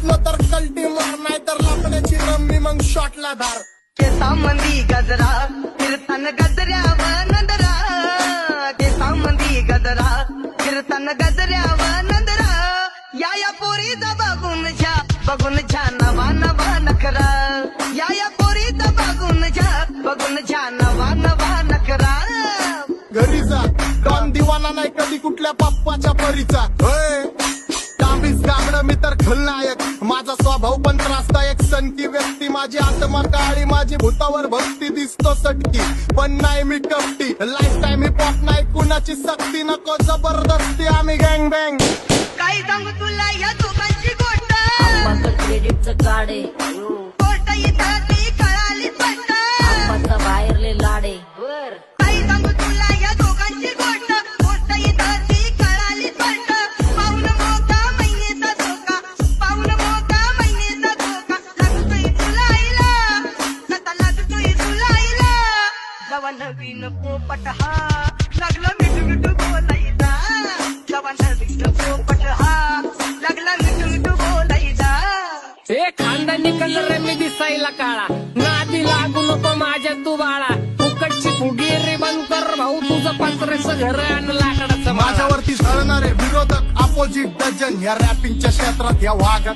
असलं तर कल्टी मार, नाही तर लाकड्याची रम्मी मग शॉटला धार. केसामंदी गजरा कीर्तन गजऱ्याव नंदरा, केसामंदी गजरा कीर्तन गजऱ्याव नंदरा. या पोरीचा बघून छा नवा नवा नखरा, या पोरीचा बघून छा नवा नवा नखरा. घरी जा डॉन दिवाना नाही कधी कुठल्या पप्पाच्या परीचा. कामीच गागड मी तर खलनायक, माझा स्वभाव पण त्रासदायक. सनकी व्यक्ती माझी आत्मा काळी, माझी भूतावर भक्ती दिसतो सटकी, पण नाही मी कपटी. लाईफ टाइम ही पॉप नाही कुणाची सक्ती, नको जबरदस्ती आम्ही गँग बँग. काय सांगू तुला या दोघांची गोष्ट, क्रेडिटचं कार्ड आहे, गोष्ट इथं ती कळाली स्पष्ट. आप्पाचा बाहेरले लाडे. काय सांगू तुला या दोघांची गोष्ट, गोष्ट इथं ती कळाली स्पष्ट. पाऊन मोठा महिनेचा धोका, पाऊन मोठा महिनेचा धोका. लागतोय तुला आईला, आता लागतोय तुला आईला. जवा नवीन पोपट हा लागला मिठू मिठू बोलायचा, जवा नवीन पोपट हा लागला मिठू मिठू बोलायचा. हे खानदानी कलर मी दिसायला काळा, नादी लागू नको माझ्या तू बाळा. फुकटची फुगी रे बंद कर भाऊ, तुझं पत्रेचं घर आणि लाकडाचं. माझ्यावरती झळणारे विरोधक अपोजिट डझन, या रॅपिंगच्या क्षेत्रात या वाघात